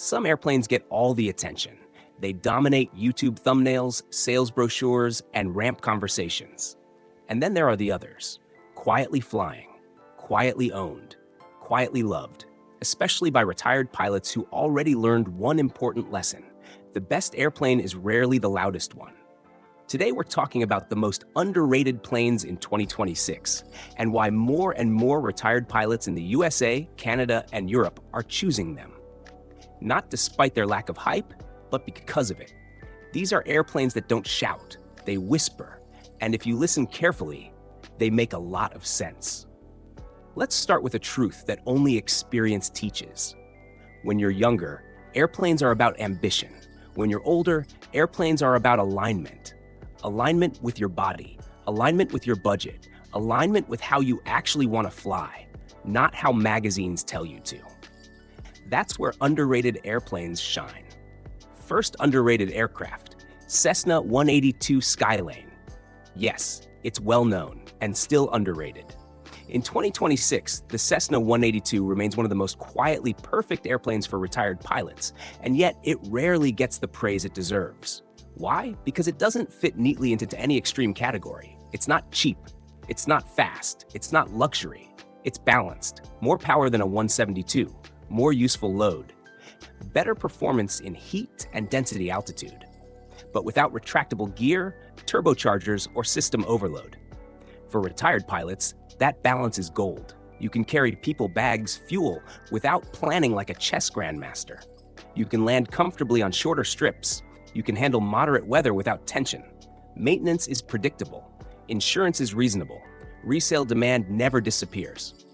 Some airplanes get all the attention. They dominate YouTube thumbnails, sales brochures, and ramp conversations. And then there are the others, quietly flying, quietly owned, quietly loved, especially by retired pilots who already learned one important lesson. The best airplane is rarely the loudest one. Today we're talking about the most underrated planes in 2026 and why more and more retired pilots in the USA, Canada, and Europe are choosing them. Not despite their lack of hype, but because of it. These are airplanes that don't shout, they whisper, and if you listen carefully, they make a lot of sense. Let's start with a truth that only experience teaches. When you're younger, airplanes are about ambition. When you're older, airplanes are about alignment. Alignment with your body, alignment with your budget, alignment with how you actually want to fly, not how magazines tell you to. That's where underrated airplanes shine. First underrated aircraft, Cessna 182 Skylane. Yes, it's well known and still underrated. In 2026, the Cessna 182 remains one of the most quietly perfect airplanes for retired pilots, and yet it rarely gets the praise it deserves. Why? Because it doesn't fit neatly into any extreme category. It's not cheap. It's not fast. It's not luxury. It's balanced. More power than a 172. More useful load. Better performance in heat and density altitude. But without retractable gear, turbochargers, or system overload. For retired pilots, that balance is gold. You can carry people, bags, fuel without planning like a chess grandmaster. You can land comfortably on shorter strips. You can handle moderate weather without tension. Maintenance is predictable. Insurance is reasonable. Resale demand never disappears.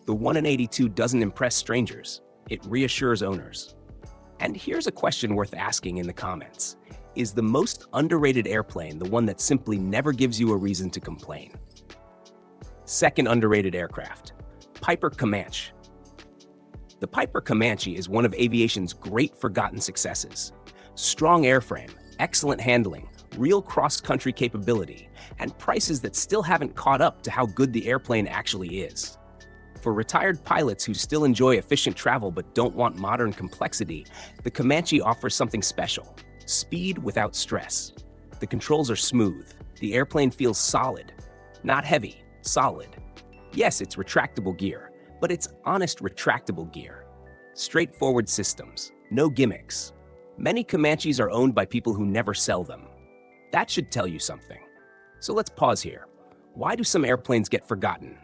The 182 doesn't impress strangers. It reassures owners. And here's a question worth asking in the comments. Is the most underrated airplane the one that simply never gives you a reason to complain? Second underrated aircraft, Piper Comanche. The Piper Comanche is one of aviation's great forgotten successes. Strong airframe, excellent handling, real cross-country capability, and prices that still haven't caught up to how good the airplane actually is. For retired pilots who still enjoy efficient travel but don't want modern complexity, the Comanche offers something special: speed without stress. The controls are smooth. The airplane feels solid. Not heavy, solid. Yes, it's retractable gear, but it's honest retractable gear. Straightforward systems, no gimmicks. Many Comanches are owned by people who never sell them. That should tell you something. So let's pause here. Why do some airplanes get forgotten?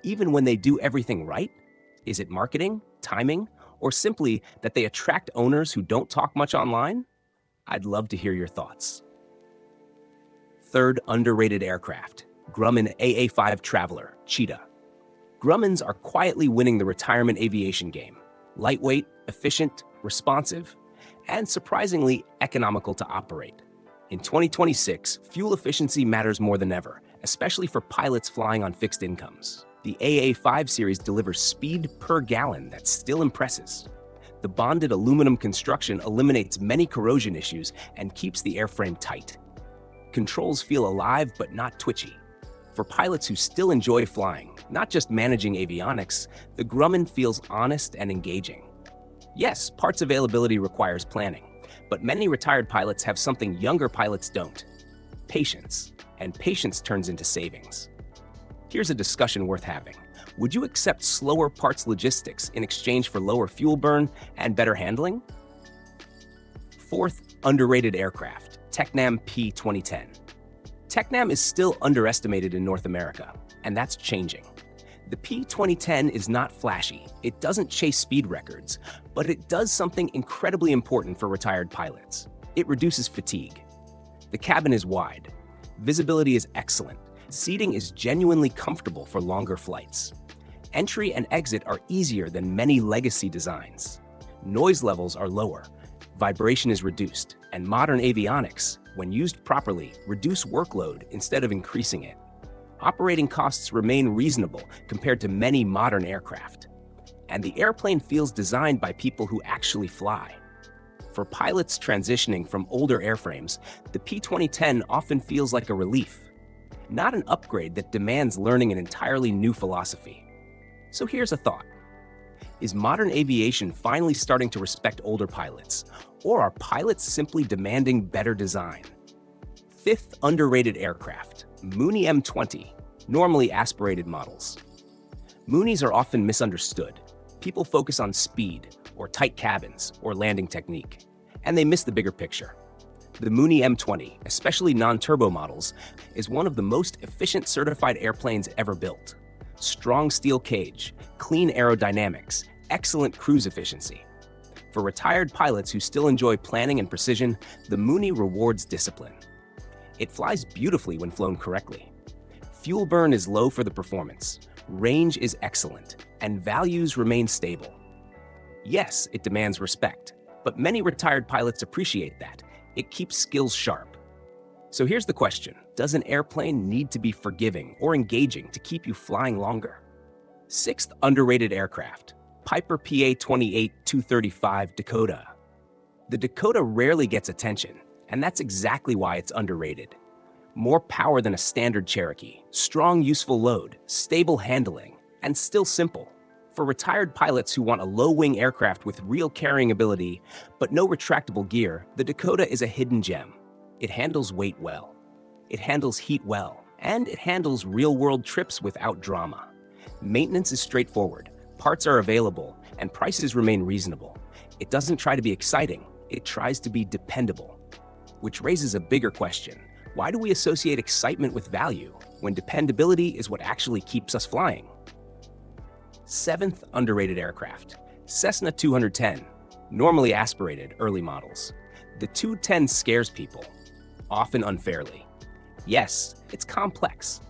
Even when they do everything right? Is it marketing, timing, or simply that they attract owners who don't talk much online? I'd love to hear your thoughts. Third underrated aircraft, Grumman AA-5 Traveler, Cheetah. Grummans are quietly winning the retirement aviation game. Lightweight, efficient, responsive, and surprisingly economical to operate. In 2026, fuel efficiency matters more than ever, especially for pilots flying on fixed incomes. The AA-5 series delivers speed per gallon that still impresses. The bonded aluminum construction eliminates many corrosion issues and keeps the airframe tight. Controls feel alive but not twitchy. For pilots who still enjoy flying, not just managing avionics, the Grumman feels honest and engaging. Yes, parts availability requires planning, but many retired pilots have something younger pilots don't: patience, and patience turns into savings. Here's a discussion worth having. Would you accept slower parts logistics in exchange for lower fuel burn and better handling? Fourth underrated aircraft, Tecnam P-2010. Tecnam is still underestimated in North America, and that's changing. The P-2010 is not flashy, it doesn't chase speed records, but it does something incredibly important for retired pilots. It reduces fatigue. The cabin is wide. Visibility is excellent. Seating is genuinely comfortable for longer flights. Entry and exit are easier than many legacy designs. Noise levels are lower. Vibration is reduced, and modern avionics, when used properly, reduce workload instead of increasing it. Operating costs remain reasonable compared to many modern aircraft. And the airplane feels designed by people who actually fly. For pilots transitioning from older airframes, the P-2010 often feels like a relief, not an upgrade that demands learning an entirely new philosophy. So here's a thought. Is modern aviation finally starting to respect older pilots? Or are pilots simply demanding better design? Fifth underrated aircraft, Mooney M20, normally aspirated models. Moonies are often misunderstood. People focus on speed, or tight cabins, or landing technique, and they miss the bigger picture. The Mooney M20, especially non-turbo models, is one of the most efficient certified airplanes ever built. Strong steel cage, clean aerodynamics, excellent cruise efficiency. For retired pilots who still enjoy planning and precision, the Mooney rewards discipline. It flies beautifully when flown correctly. Fuel burn is low for the performance, range is excellent, and values remain stable. Yes, it demands respect, but many retired pilots appreciate that. It keeps skills sharp. So here's the question. Does an airplane need to be forgiving or engaging to keep you flying longer? Sixth underrated aircraft, Piper PA-28-235 Dakota. The Dakota rarely gets attention, and that's exactly why it's underrated. More power than a standard Cherokee, strong useful load, stable handling, and still simple. For retired pilots who want a low-wing aircraft with real carrying ability, but no retractable gear, the Dakota is a hidden gem. It handles weight well, it handles heat well, and it handles real-world trips without drama. Maintenance is straightforward, parts are available, and prices remain reasonable. It doesn't try to be exciting, it tries to be dependable. Which raises a bigger question. Why do we associate excitement with value when dependability is what actually keeps us flying? Seventh underrated aircraft, Cessna 210, normally aspirated early models. The 210 scares people, often unfairly. Yes, it's complex.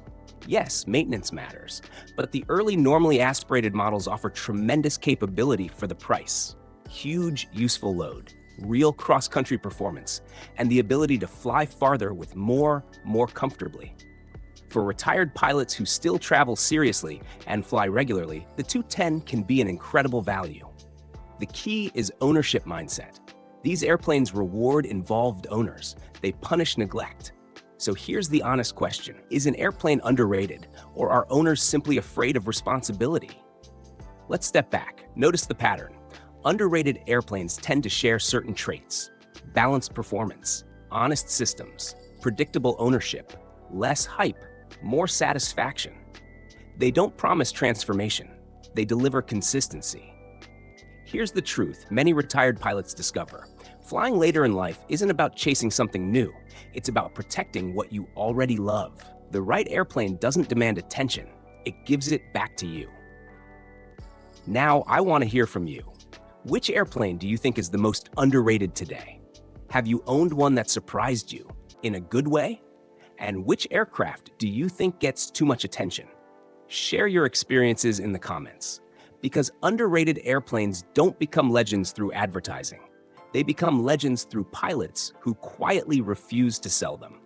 Yes, maintenance matters, but the early normally aspirated models offer tremendous capability for the price. Huge useful load, real cross-country performance, and the ability to fly farther with more comfortably. For retired pilots who still travel seriously and fly regularly, the 210 can be an incredible value. The key is ownership mindset. These airplanes reward involved owners. They punish neglect. So here's the honest question. Is an airplane underrated, or are owners simply afraid of responsibility? Let's step back. Notice the pattern. Underrated airplanes tend to share certain traits: balanced performance, honest systems, predictable ownership, less hype, more satisfaction. They don't promise transformation. They deliver consistency. Here's the truth many retired pilots discover. Flying later in life isn't about chasing something new. It's about protecting what you already love. The right airplane doesn't demand attention. It gives it back to you. Now, I want to hear from you. Which airplane do you think is the most underrated today? Have you owned one that surprised you in a good way? And which aircraft do you think gets too much attention? Share your experiences in the comments, because underrated airplanes don't become legends through advertising. They become legends through pilots who quietly refuse to sell them.